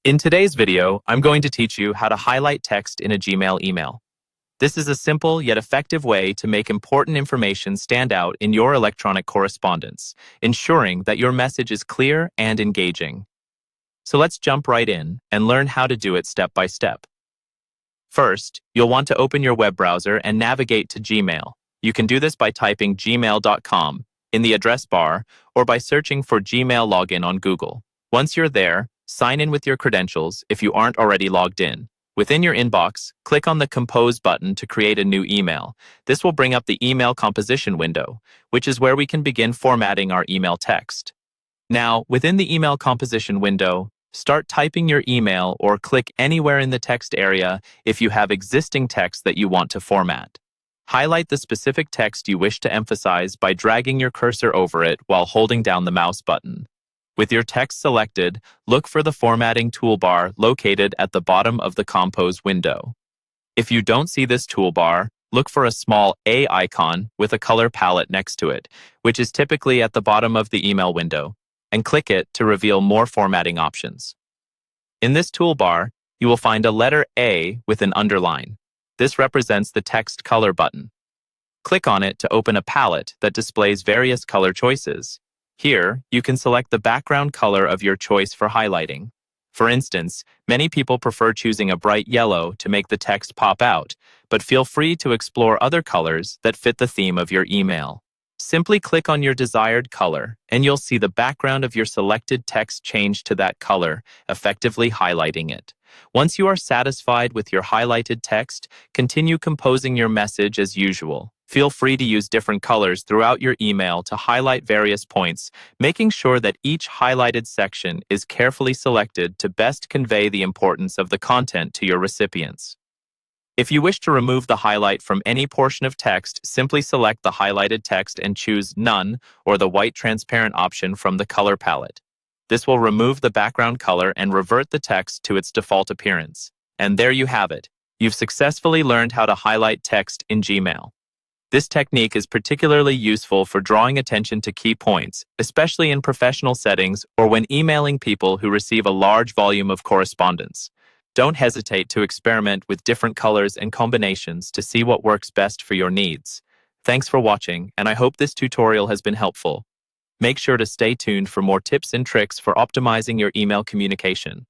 In today's video, I'm going to teach you how to highlight text in a Gmail email. This is a simple yet effective way to make important information stand out in your electronic correspondence, ensuring that your message is clear and engaging. So let's jump right in and learn how to do it step by step. First, you'll want to open your web browser and navigate to Gmail. You can do this by typing gmail.com in the address bar or by searching for Gmail login on Google. Once you're there, sign in with your credentials if you aren't already logged in. Within your inbox, click on the Compose button to create a new email. This will bring up the email composition window, which is where we can begin formatting our email text. Now, within the email composition window, start typing your email or click anywhere in the text area if you have existing text that you want to format. Highlight the specific text you wish to emphasize by dragging your cursor over it while holding down the mouse button. With your text selected, look for the formatting toolbar located at the bottom of the Compose window. If you don't see this toolbar, look for a small A icon with a color palette next to it, which is typically at the bottom of the email window, and click it to reveal more formatting options. In this toolbar, you will find a letter A with an underline. This represents the text color button. Click on it to open a palette that displays various color choices. Here, you can select the background color of your choice for highlighting. For instance, many people prefer choosing a bright yellow to make the text pop out, but feel free to explore other colors that fit the theme of your email. Simply click on your desired color, and you'll see the background of your selected text change to that color, effectively highlighting it. Once you are satisfied with your highlighted text, continue composing your message as usual. Feel free to use different colors throughout your email to highlight various points, making sure that each highlighted section is carefully selected to best convey the importance of the content to your recipients. If you wish to remove the highlight from any portion of text, simply select the highlighted text and choose None or the white transparent option from the color palette. This will remove the background color and revert the text to its default appearance. And there you have it. You've successfully learned how to highlight text in Gmail. This technique is particularly useful for drawing attention to key points, especially in professional settings or when emailing people who receive a large volume of correspondence. Don't hesitate to experiment with different colors and combinations to see what works best for your needs. Thanks for watching, and I hope this tutorial has been helpful. Make sure to stay tuned for more tips and tricks for optimizing your email communication.